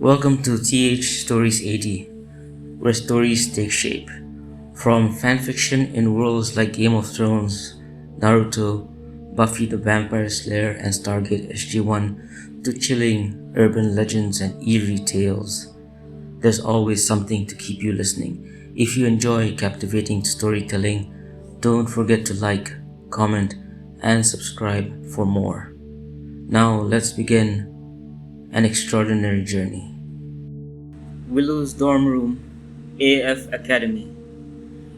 Welcome to TH Stories 80, where stories take shape. From fanfiction in worlds like Game of Thrones, Naruto, Buffy the Vampire Slayer, and Stargate SG1 to chilling urban legends and eerie tales. There's always something to keep you listening. If you enjoy captivating storytelling, don't forget to like, comment, and subscribe for more. Now let's begin an extraordinary journey. Willow's dorm room, AF Academy.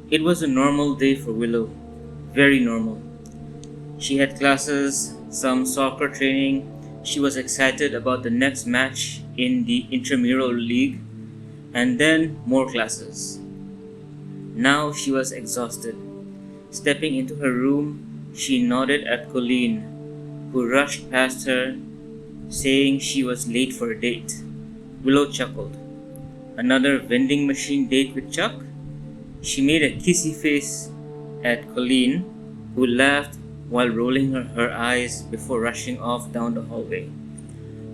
It was a normal day for Willow, very normal. She had classes, some soccer training, she was excited about the next match in the intramural league, and then more classes. Now she was exhausted. Stepping into her room, she nodded at Colleen, who rushed past her, saying she was late for a date. Willow chuckled. Another vending machine date with Chuck? She made a kissy face at Colleen, who laughed while rolling her eyes before rushing off down the hallway.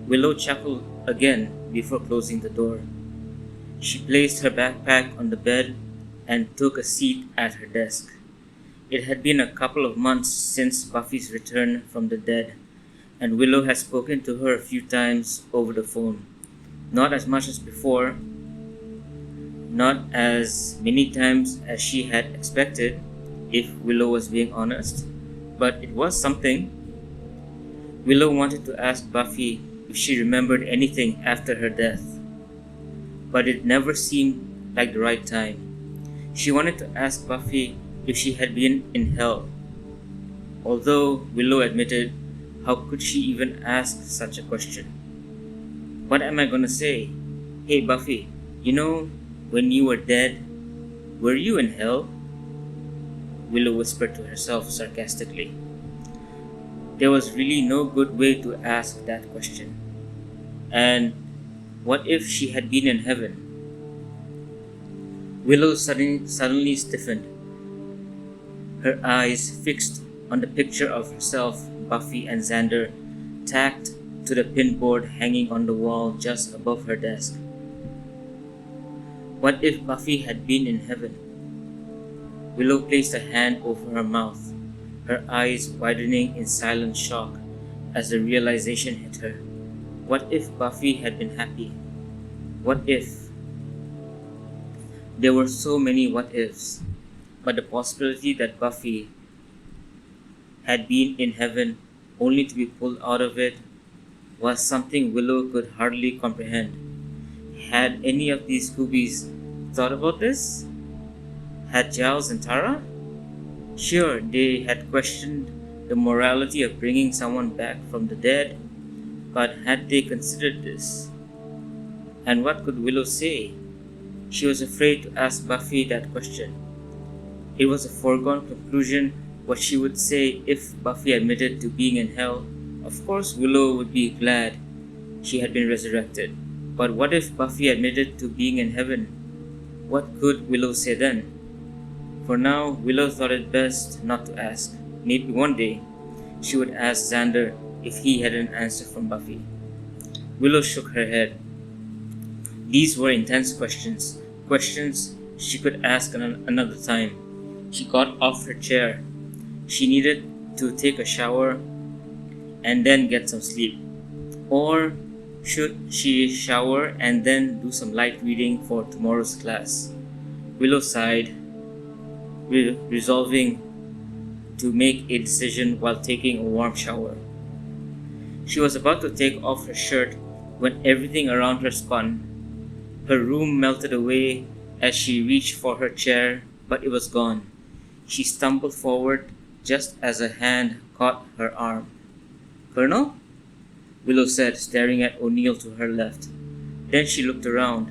Willow chuckled again before closing the door. She placed her backpack on the bed and took a seat at her desk. It had been a couple of months since Buffy's return from the dead, and Willow had spoken to her a few times over the phone. Not as much as before, not as many times as she had expected, if Willow was being honest, but it was something. Willow wanted to ask Buffy if she remembered anything after her death, but it never seemed like the right time. She wanted to ask Buffy if she had been in hell, although Willow admitted, how could she even ask such a question? What am I gonna say? Hey Buffy, when you were dead, were you in hell? Willow whispered to herself sarcastically. There was really no good way to ask that question. And what if she had been in heaven? Willow suddenly stiffened, her eyes fixed on the picture of herself, Buffy, and Xander tacked to the pinboard hanging on the wall just above her desk. What if Buffy had been in heaven? Willow placed a hand over her mouth, her eyes widening in silent shock as the realization hit her. What if Buffy had been happy? What if? There were so many what ifs, but the possibility that Buffy had been in heaven only to be pulled out of it was something Willow could hardly comprehend. Had any of these Scoobies thought about this? Had Giles and Tara? Sure, they had questioned the morality of bringing someone back from the dead, but had they considered this? And what could Willow say? She was afraid to ask Buffy that question. It was a foregone conclusion what she would say if Buffy admitted to being in hell. Of course, Willow would be glad she had been resurrected. But what if Buffy admitted to being in heaven? What could Willow say then? For now, Willow thought it best not to ask. Maybe one day, she would ask Xander if he had an answer from Buffy. Willow shook her head. These were intense questions she could ask another time. She got off her chair. She needed to take a shower and then get some sleep. Or should she shower and then do some light reading for tomorrow's class? Willow sighed, resolving to make a decision while taking a warm shower. She was about to take off her shirt when everything around her spun. Her room melted away as she reached for her chair, but it was gone. She stumbled forward just as a hand caught her arm. Colonel? Willow said, staring at O'Neill to her left. Then she looked around.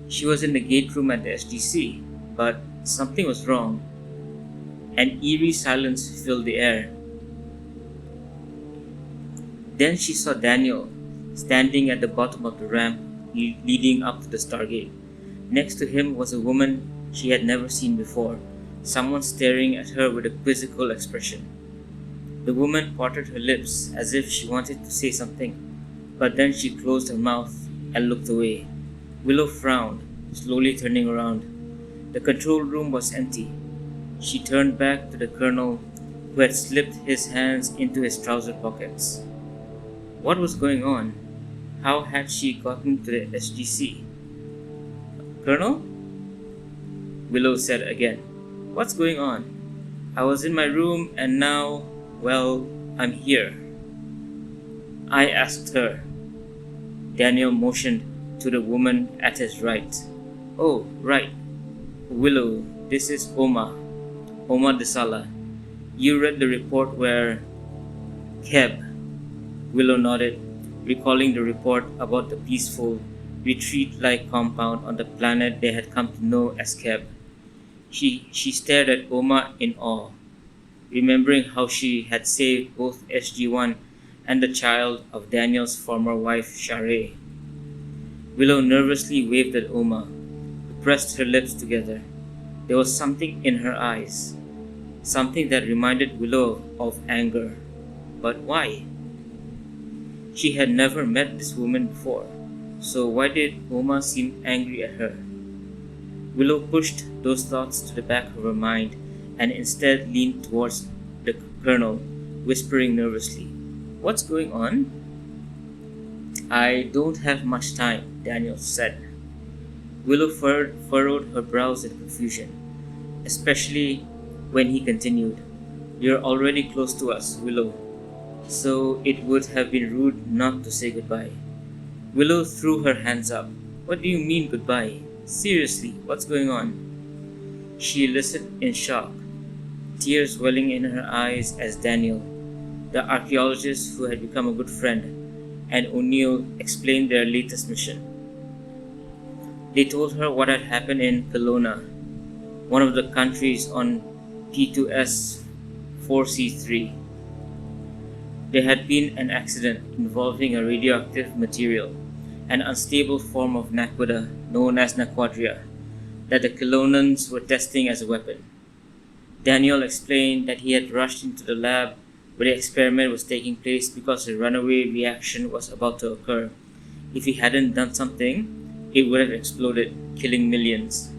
She was in the gate room at the SGC, but something was wrong. An eerie silence filled the air. Then she saw Daniel, standing at the bottom of the ramp leading up to the Stargate. Next to him was a woman she had never seen before, someone staring at her with a quizzical expression. The woman parted her lips as if she wanted to say something, but then she closed her mouth and looked away. Willow frowned, slowly turning around. The control room was empty. She turned back to the colonel, who had slipped his hands into his trouser pockets. What was going on? How had she gotten to the SGC? Colonel? Willow said again. What's going on? I was in my room and now, well, I'm here. I asked her. Daniel motioned to the woman at his right. Oh, right. Willow, this is Oma Desala. You read the report where... Keb. Willow nodded, recalling the report about the peaceful, retreat-like compound on the planet they had come to know as Keb. She stared at Oma in awe, remembering how she had saved both SG-1 and the child of Daniel's former wife, Share. Willow nervously waved at Oma, who pressed her lips together. There was something in her eyes, something that reminded Willow of anger. But why? She had never met this woman before, so why did Oma seem angry at her? Willow pushed those thoughts to the back of her mind and instead leaned towards the colonel, whispering nervously, What's going on? I don't have much time, Daniel said. Willow furrowed her brows in confusion, especially when he continued, You're already close to us, Willow, so it would have been rude not to say goodbye. Willow threw her hands up. What do you mean goodbye? Seriously, what's going on? She listened in shock, tears welling in her eyes as Daniel, the archaeologist who had become a good friend, and O'Neill explained their latest mission. They told her what had happened in Kelowna, one of the countries on P2S 4C3. There had been an accident involving a radioactive material, an unstable form of naquita known as naquadria, that the Kelownans were testing as a weapon. Daniel explained that he had rushed into the lab where the experiment was taking place because a runaway reaction was about to occur. If he hadn't done something, it would have exploded, killing millions.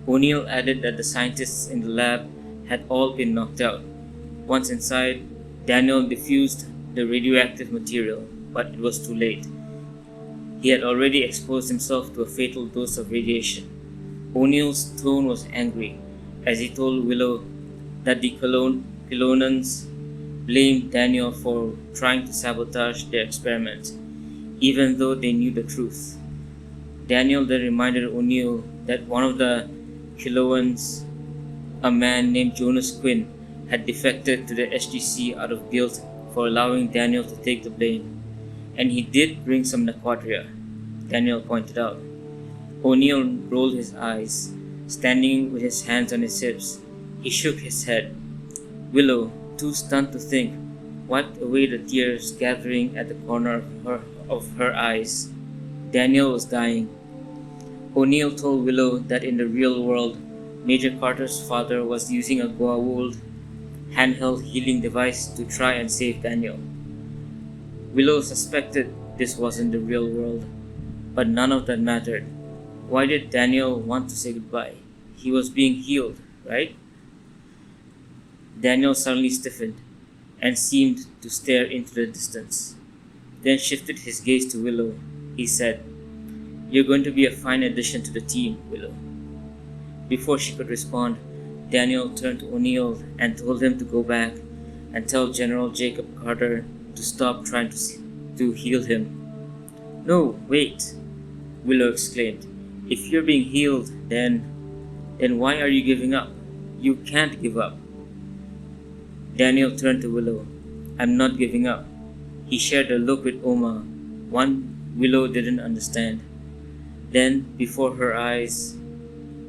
O'Neill added that the scientists in the lab had all been knocked out. Once inside, Daniel diffused the radioactive material, but it was too late. He had already exposed himself to a fatal dose of radiation. O'Neill's tone was angry as he told Willow that the Kelownans blamed Daniel for trying to sabotage their experiment, even though they knew the truth. Daniel then reminded O'Neill that one of the Kelowans, a man named Jonas Quinn, had defected to the SGC out of guilt for allowing Daniel to take the blame. And he did bring some naquadria, Daniel pointed out. O'Neill rolled his eyes, standing with his hands on his hips. He shook his head. Willow, too stunned to think, wiped away the tears gathering at the corner of her eyes. Daniel was dying. O'Neill told Willow that in the real world, Major Carter's father was using a Goa'uld handheld healing device to try and save Daniel. Willow suspected this wasn't the real world, but none of that mattered. Why did Daniel want to say goodbye? He was being healed, right? Daniel suddenly stiffened and seemed to stare into the distance, then shifted his gaze to Willow. He said, You're going to be a fine addition to the team, Willow. Before she could respond, Daniel turned to O'Neill and told him to go back and tell General Jacob Carter to stop trying to heal him. No, wait, Willow exclaimed. If you're being healed, then why are you giving up? You can't give up. Daniel turned to Willow. I'm not giving up. He shared a look with Oma, one Willow didn't understand. Then, before her eyes,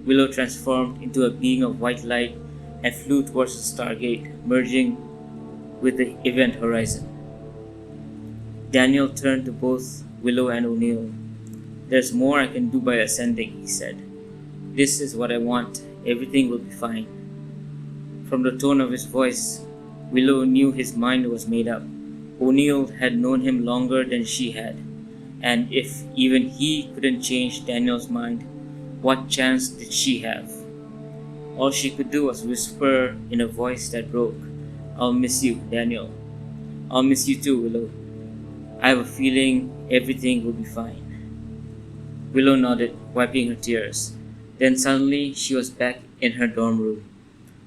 Willow transformed into a being of white light and flew towards the Stargate, merging with the event horizon. Daniel turned to both Willow and O'Neill. There's more I can do by ascending, he said. This is what I want. Everything will be fine. From the tone of his voice, Willow knew his mind was made up. O'Neill had known him longer than she had, And if even he couldn't change Daniel's mind, what chance did she have? All she could do was whisper in a voice that broke, "I'll miss you, Daniel. I'll miss you too, Willow. I have a feeling everything will be fine." Willow nodded, wiping her tears. Then suddenly she was back in her dorm room.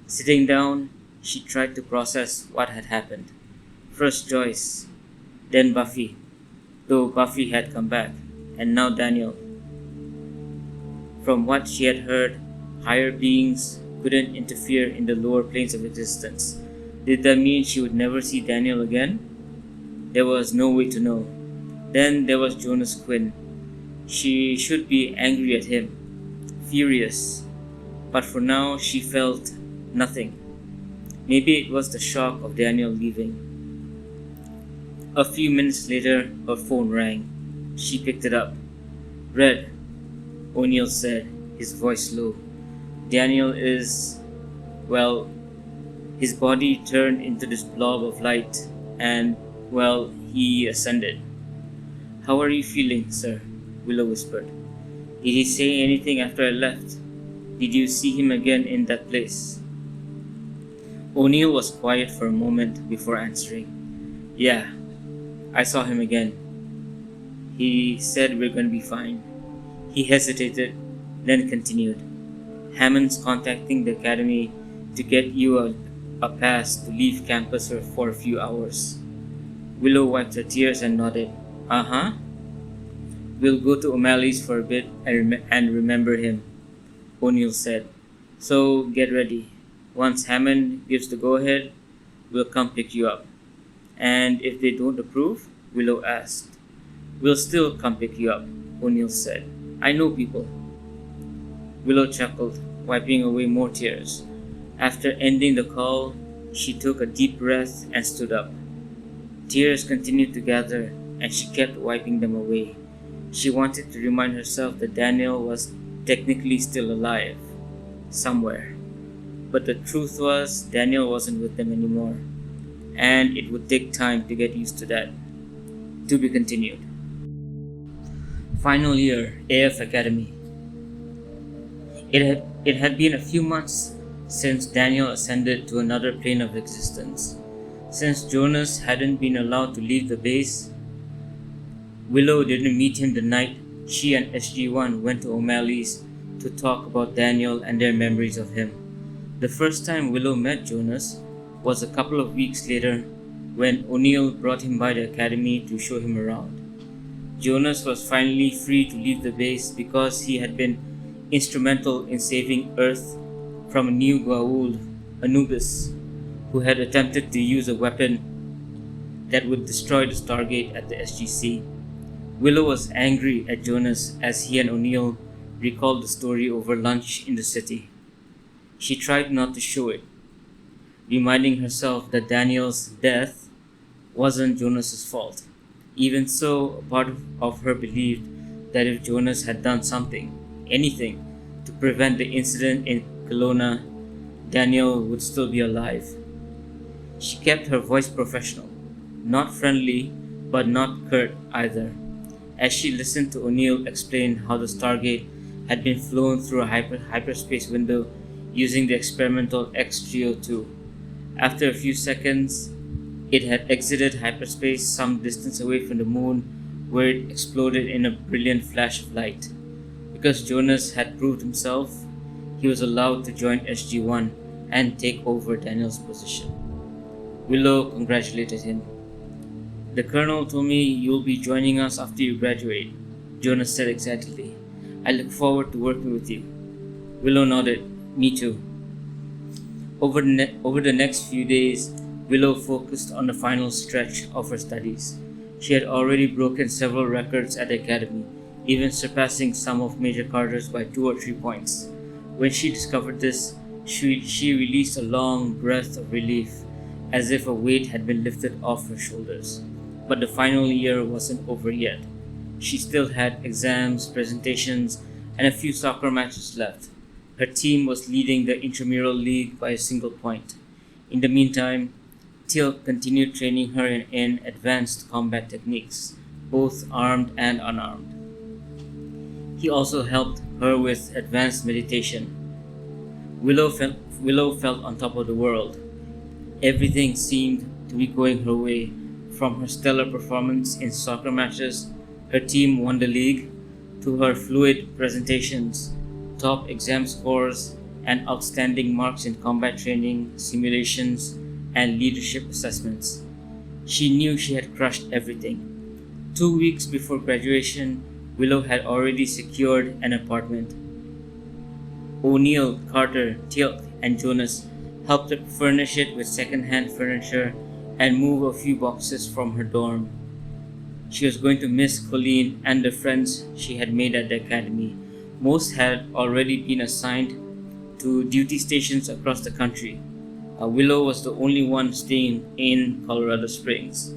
Sitting down, she tried to process what had happened. First Joyce, then Buffy, though Buffy had come back, and now Daniel. From what she had heard, higher beings couldn't interfere in the lower planes of existence. Did that mean she would never see Daniel again? There was no way to know. Then there was Jonas Quinn. She should be angry at him, furious, but for now she felt nothing. Maybe it was the shock of Daniel leaving. A few minutes later, her phone rang. She picked it up. "Red," O'Neill said, his voice low. "Daniel is... well..." His body turned into this blob of light and, well, he ascended. "How are you feeling, sir?" Willow whispered. "Did he say anything after I left? Did you see him again in that place?" O'Neill was quiet for a moment before answering. "Yeah, I saw him again. He said we're gonna be fine." He hesitated, then continued. "Hammond's contacting the academy to get you a pass to leave campus for a few hours." Willow wiped her tears and nodded. "Uh-huh. We'll go to O'Malley's for a bit and remember him," O'Neill said. "So get ready. Once Hammond gives the go-ahead, we'll come pick you up." "And if they don't approve?" Willow asked. "We'll still come pick you up," O'Neill said. "I know people." Willow chuckled, wiping away more tears. After ending the call, she took a deep breath and stood up. Tears continued to gather, and she kept wiping them away. She wanted to remind herself that Daniel was technically still alive, somewhere. But the truth was, Daniel wasn't with them anymore, and it would take time to get used to that. To be continued. Final year, AF Academy. It had been a few months since Daniel ascended to another plane of existence. Since Jonas hadn't been allowed to leave the base, Willow didn't meet him the night she and SG1 went to O'Malley's to talk about Daniel and their memories of him. The first time Willow met Jonas was a couple of weeks later when O'Neill brought him by the academy to show him around. Jonas was finally free to leave the base because he had been instrumental in saving Earth from a new Goa'uld, Anubis, who had attempted to use a weapon that would destroy the Stargate at the SGC. Willow was angry at Jonas as he and O'Neill recalled the story over lunch in the city. She tried not to show it, reminding herself that Daniel's death wasn't Jonas's fault. Even so, a part of her believed that if Jonas had done something, anything, to prevent the incident in Kelowna, Daniel would still be alive. She kept her voice professional, not friendly, but not curt either, as she listened to O'Neill explain how the Stargate had been flown through a hyperspace window using the experimental X-302. After a few seconds, it had exited hyperspace some distance away from the moon, where it exploded in a brilliant flash of light. Because Jonas had proved himself, he was allowed to join SG1 and take over Daniel's position. Willow congratulated him. "The Colonel told me you'll be joining us after you graduate," Jonas said excitedly. "I look forward to working with you." Willow nodded. "Me too." Over the next few days, Willow focused on the final stretch of her studies. She had already broken several records at the academy, even surpassing some of Major Carter's by 2 or 3 points. When she discovered this, she released a long breath of relief, as if a weight had been lifted off her shoulders. But the final year wasn't over yet. She still had exams, presentations, and a few soccer matches left. Her team was leading the intramural league by a single point. In the meantime, Teal continued training her in advanced combat techniques, both armed and unarmed. He also helped her with advanced meditation. Willow felt on top of the world. Everything seemed to be going her way, from her stellar performance in soccer matches, her team won the league, to her fluid presentations, top exam scores, and outstanding marks in combat training, simulations, and leadership assessments. She knew she had crushed everything. 2 weeks before graduation, Willow had already secured an apartment. O'Neill, Carter, Teal'c, and Jonas helped her furnish it with second-hand furniture and move a few boxes from her dorm. She was going to miss Colleen and the friends she had made at the academy. Most had already been assigned to duty stations across the country. Willow was the only one staying in Colorado Springs.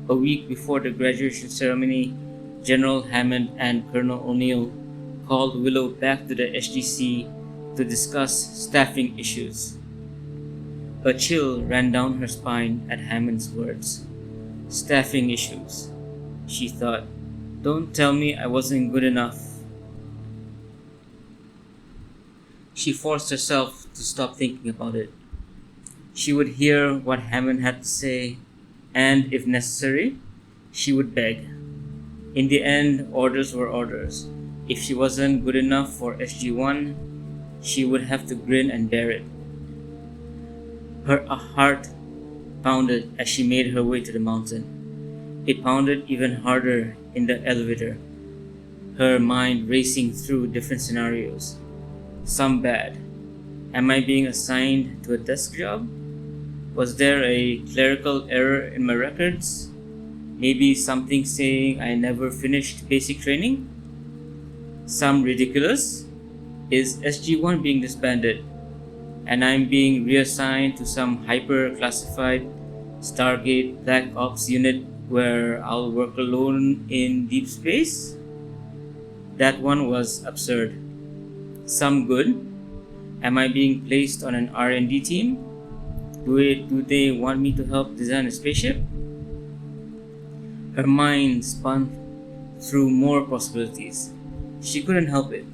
A week before the graduation ceremony, General Hammond and Colonel O'Neill called Willow back to the SGC to discuss staffing issues. A chill ran down her spine at Hammond's words. Staffing issues, she thought. Don't tell me I wasn't good enough. She forced herself to stop thinking about it. She would hear what Hammond had to say, and if necessary, she would beg. In the end, orders were orders. If she wasn't good enough for SG1, she would have to grin and bear it. Her heart pounded as she made her way to the mountain. It pounded even harder in the elevator, her mind racing through different scenarios. Some bad. Am I being assigned to a desk job? Was there a clerical error in my records? Maybe something saying I never finished basic training? Some ridiculous? Is SG1 being disbanded and I'm being reassigned to some hyper-classified Stargate Black Ops unit where I'll work alone in deep space? That one was absurd. Some good? Am I being placed on an R&D team? Do they want me to help design a spaceship? Her mind spun through more possibilities. She couldn't help it.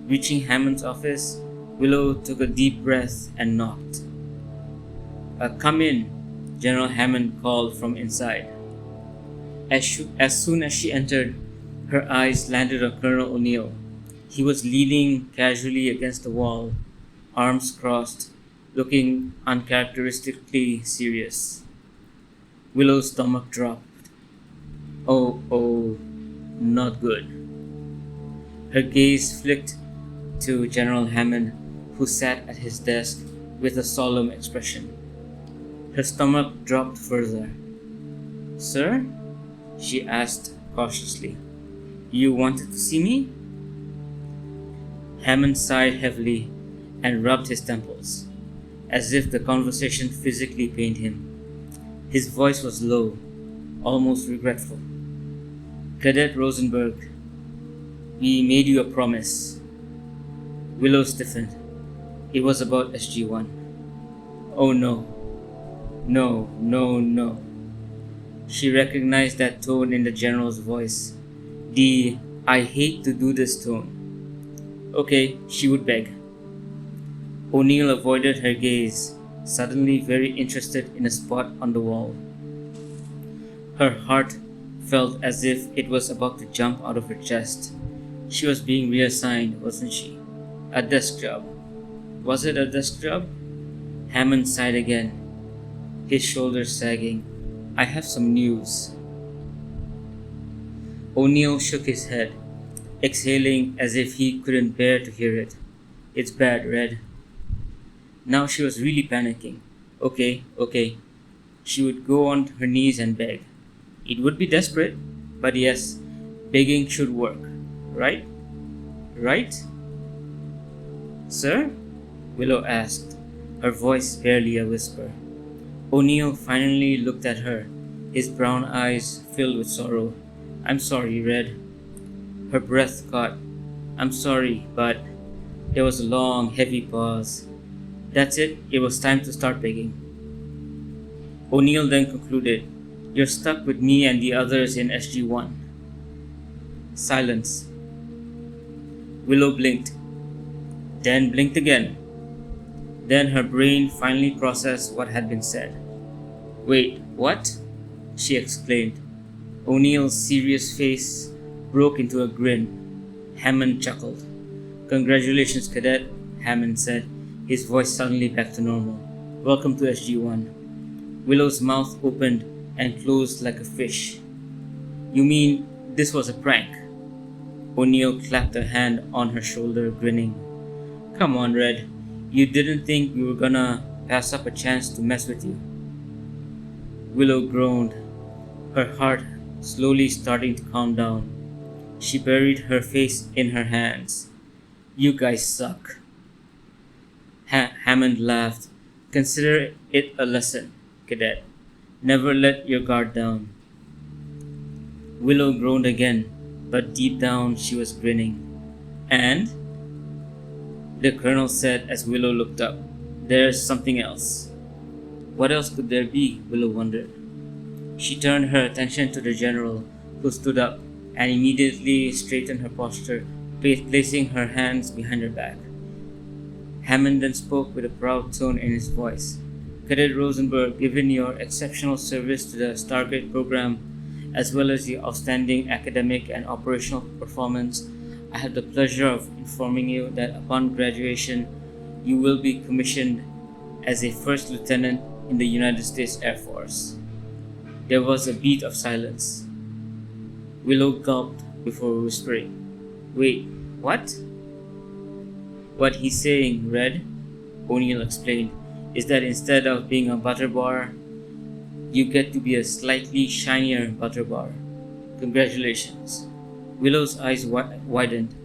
Reaching Hammond's office, Willow took a deep breath and knocked. Come in, General Hammond called from inside. As soon as she entered, her eyes landed on Colonel O'Neill. He was leaning casually against the wall, arms crossed, looking uncharacteristically serious. Willow's stomach dropped. Oh, not good. Her gaze flicked to General Hammond, who sat at his desk with a solemn expression. Her stomach dropped further. Sir? She asked cautiously. You wanted to see me? Hammond sighed heavily and rubbed his temples, as if the conversation physically pained him. His voice was low, almost regretful. Cadet Rosenberg, we made you a promise. Willow stiffened. It was about SG1. Oh no. No. She recognized that tone in the general's voice. The I hate to do this tone. Okay, she would beg. O'Neill avoided her gaze, suddenly very interested in a spot on the wall. Her heart felt as if it was about to jump out of her chest. She was being reassigned, wasn't she? A desk job. Was it a desk job? Hammond sighed again, his shoulders sagging. I have some news. O'Neill shook his head, exhaling as if he couldn't bear to hear it. It's bad, Red. Now she was really panicking. Okay. She would go on her knees and beg. It would be desperate, but yes, begging should work. Right? Sir? Willow asked, her voice barely a whisper. O'Neill finally looked at her, his brown eyes filled with sorrow. I'm sorry, Red. Her breath caught. I'm sorry, but... There was a long, heavy pause. That's it, it was time to start begging. O'Neill then concluded, You're stuck with me and the others in SG1. Silence. Willow blinked, then blinked again. Then her brain finally processed what had been said. Wait, what? She exclaimed. O'Neill's serious face broke into a grin. Hammond chuckled. Congratulations, Cadet, Hammond said, his voice suddenly back to normal. Welcome to SG1. Willow's mouth opened and closed like a fish. You mean this was a prank? O'Neill clapped a hand on her shoulder, grinning. Come on, Red. You didn't think we were gonna pass up a chance to mess with you. Willow groaned, her heart slowly starting to calm down. She buried her face in her hands. You guys suck. Hammond laughed. Consider it a lesson, Cadet. Never let your guard down. Willow groaned again, but deep down she was grinning. And? The Colonel said as Willow looked up. There's something else. What else could there be? Willow wondered. She turned her attention to the General, who stood up and immediately straightened her posture, placing her hands behind her back. Hammond then spoke with a proud tone in his voice. Cadet Rosenberg, given your exceptional service to the Stargate program, as well as your outstanding academic and operational performance, I have the pleasure of informing you that upon graduation, you will be commissioned as a first lieutenant in the United States Air Force. There was a beat of silence. Willow gulped before whispering, Wait, what? What he's saying, Red, O'Neill explained, is that instead of being a butter bar, you get to be a slightly shinier butter bar. Congratulations. Willow's eyes widened.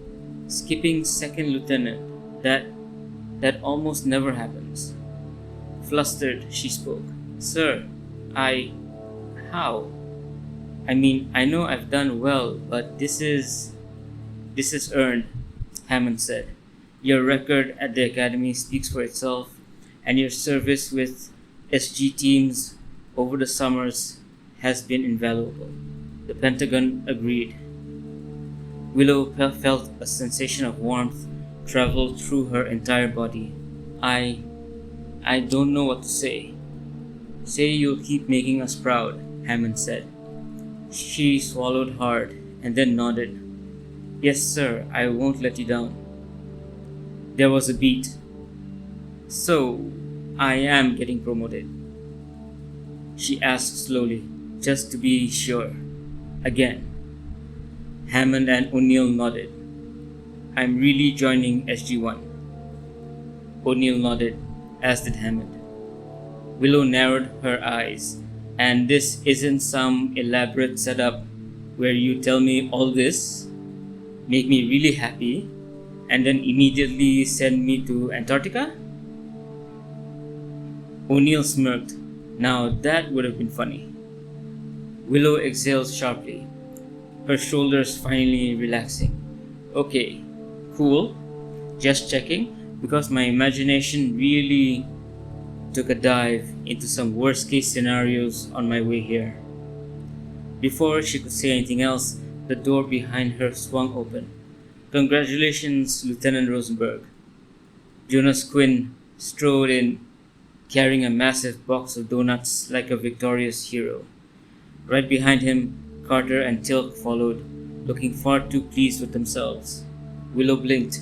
Skipping second lieutenant, that almost never happens. Flustered, she spoke. Sir, how? I mean, I know I've done well, but this is earned, Hammond said. Your record at the Academy speaks for itself, and your service with SG teams over the summers has been invaluable. The Pentagon agreed. Willow felt a sensation of warmth travel through her entire body. I don't know what to say. Say you'll keep making us proud, Hammond said. She swallowed hard and then nodded. Yes, sir, I won't let you down. There was a beat. So, I am getting promoted? She asked slowly, just to be sure. Again. Hammond and O'Neill nodded. I'm really joining SG1. O'Neill nodded, as did Hammond. Willow narrowed her eyes. And this isn't some elaborate setup where you tell me all this, make me really happy, and then immediately send me to Antarctica? O'Neill smirked. Now that would have been funny. Willow exhaled sharply, her shoulders finally relaxing. Okay, cool. Just checking, because my imagination really took a dive into some worst case scenarios on my way here. Before she could say anything else, the door behind her swung open. Congratulations, Lieutenant Rosenberg. Jonas Quinn strode in, carrying a massive box of donuts like a victorious hero. Right behind him, Carter and Tilk followed, looking far too pleased with themselves. Willow blinked.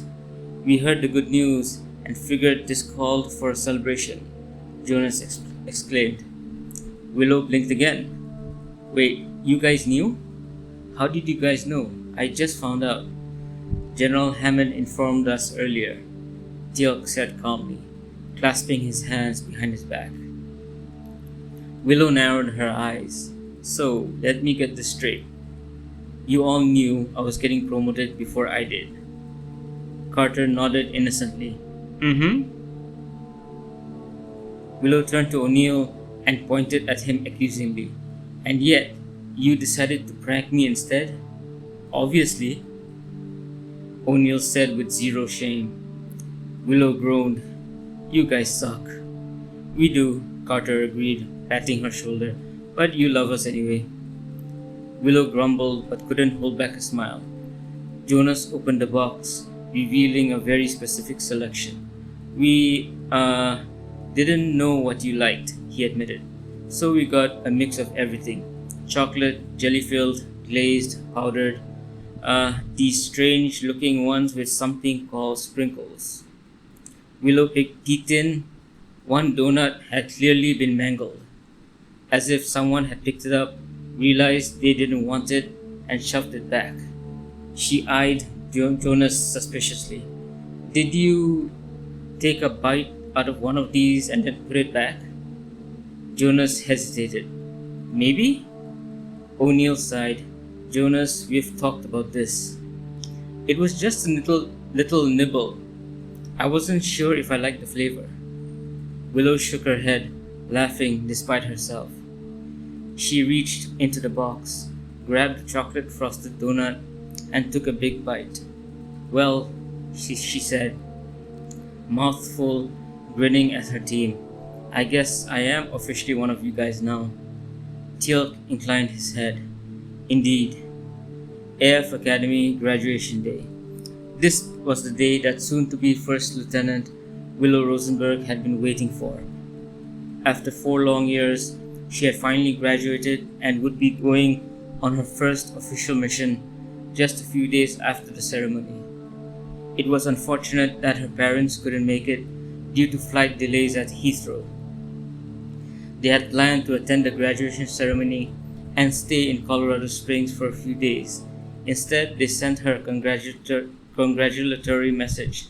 We heard the good news and figured this called for a celebration, Jonas exclaimed. Willow blinked again. Wait, you guys knew? How did you guys know? I just found out. General Hammond informed us earlier, Teal'c said calmly, clasping his hands behind his back. Willow narrowed her eyes. So, let me get this straight. You all knew I was getting promoted before I did. Carter nodded innocently. Mm-hmm. Willow turned to O'Neill and pointed at him accusingly. And yet, you decided to prank me instead? Obviously, O'Neill said with zero shame. Willow groaned. You guys suck. We do, Carter agreed, patting her shoulder. But you love us anyway. Willow grumbled but couldn't hold back a smile. Jonas opened the box, revealing a very specific selection. We didn't know what you liked, he admitted. So we got a mix of everything: chocolate, jelly filled, glazed, powdered, these strange looking ones with something called sprinkles. Willow peeked in. One donut had clearly been mangled, as if someone had picked it up, realized they didn't want it, and shoved it back. She eyed Jonas suspiciously. Did you take a bite out of one of these and then put it back? Jonas hesitated. Maybe? O'Neill sighed. Jonas, we've talked about this. It was just a little nibble. I wasn't sure if I liked the flavor. Willow shook her head, laughing despite herself. She reached into the box, grabbed the chocolate frosted donut, and took a big bite. Well, she said, mouth full, grinning at her team. I guess I am officially one of you guys now. Teal'c inclined his head. Indeed. AF Academy graduation day. This was the day that soon-to-be First Lieutenant Willow Rosenberg had been waiting for. After 4 long years, she had finally graduated and would be going on her first official mission just a few days after the ceremony. It was unfortunate that her parents couldn't make it due to flight delays at Heathrow. They had planned to attend the graduation ceremony and stay in Colorado Springs for a few days. Instead, they sent her a congratulatory message.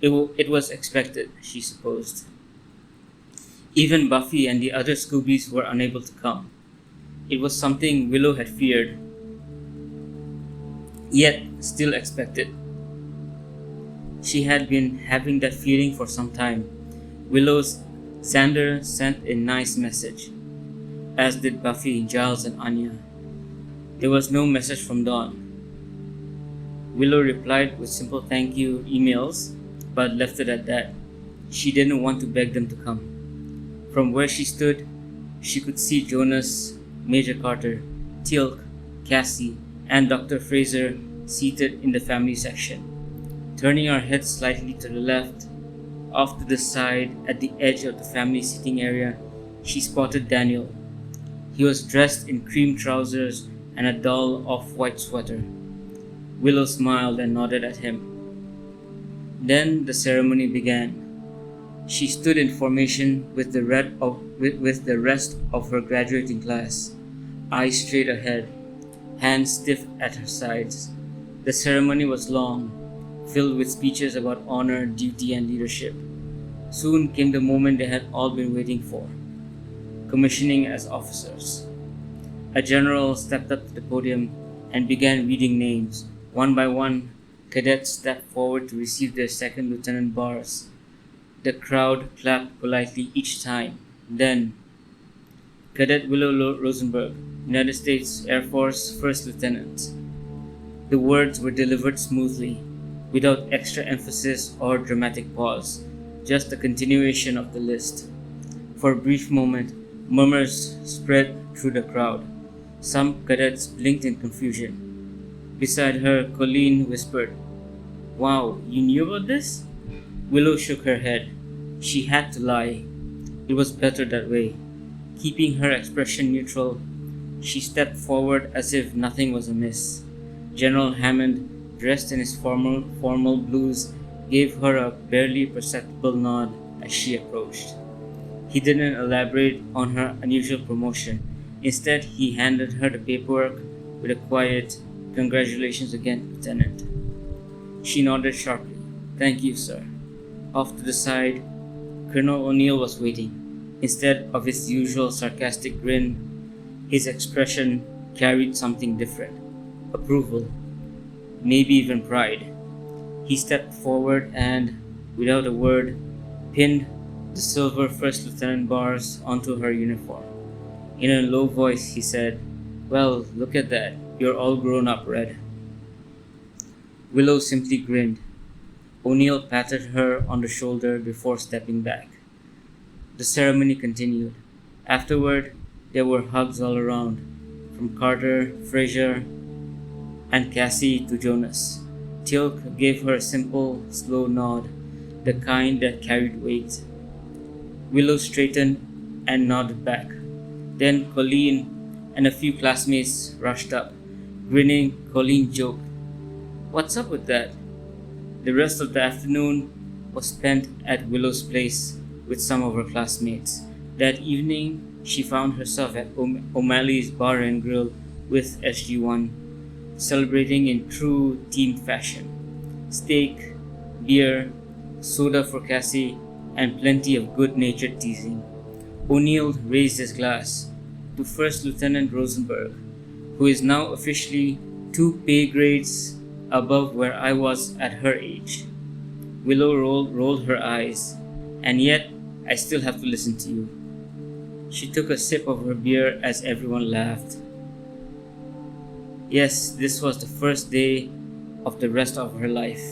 It was expected, she supposed. Even Buffy and the other Scoobies were unable to come. It was something Willow had feared, yet still expected. She had been having that feeling for some time. Willow's Xander sent a nice message, as did Buffy, Giles, and Anya. There was no message from Dawn. Willow replied with simple thank you emails, but left it at that. She didn't want to beg them to come. From where she stood, she could see Jonas, Major Carter, Teal'c, Cassie, and Dr. Fraser seated in the family section. Turning her head slightly to the left, off to the side at the edge of the family seating area, she spotted Daniel. He was dressed in cream trousers and a dull off-white sweater. Willow smiled and nodded at him. Then the ceremony began. She stood in formation with the rest of her graduating class, eyes straight ahead, hands stiff at her sides. The ceremony was long, filled with speeches about honor, duty, and leadership. Soon came the moment they had all been waiting for: commissioning as officers. A general stepped up to the podium and began reading names. One by one, cadets stepped forward to receive their second lieutenant bars. The crowd clapped politely each time. Then, Cadet Willow Rosenberg, United States Air Force First Lieutenant. The words were delivered smoothly, without extra emphasis or dramatic pause, just a continuation of the list. For a brief moment, murmurs spread through the crowd. Some cadets blinked in confusion. Beside her, Colleen whispered, "Wow, you knew about this?" Willow shook her head. She had to lie. It was better that way. Keeping her expression neutral, she stepped forward as if nothing was amiss. General Hammond, dressed in his formal blues, gave her a barely perceptible nod as she approached. He didn't elaborate on her unusual promotion. Instead, he handed her the paperwork with a quiet, "Congratulations again, Lieutenant." She nodded sharply. "Thank you, sir." Off to the side, Colonel O'Neill was waiting. Instead of his usual sarcastic grin, his expression carried something different: approval, maybe even pride. He stepped forward and, without a word, pinned the silver first lieutenant bars onto her uniform. In a low voice, he said, "Well, look at that. You're all grown up, Red." Willow simply grinned. O'Neill patted her on the shoulder before stepping back. The ceremony continued. Afterward, There were hugs all around, from Carter, Fraser, and Cassie to Jonas. Teal'c gave her a simple, slow nod, the kind that carried weight. Willow straightened and nodded back. Then Colleen and a few classmates rushed up. Grinning, Colleen joked, "What's up with that?" The rest of the afternoon was spent at Willow's place with some of her classmates. That evening, she found herself at O'Malley's Bar and Grill with SG1, celebrating in true team fashion. Steak, beer, soda for Cassie, and plenty of good-natured teasing. O'Neill raised his glass to First Lieutenant Rosenberg, who is now officially 2 pay grades above where I was at her age. Willow rolled her eyes, and yet I still have to listen to you. She took a sip of her beer as everyone laughed. Yes, this was the first day of the rest of her life.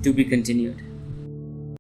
To be continued.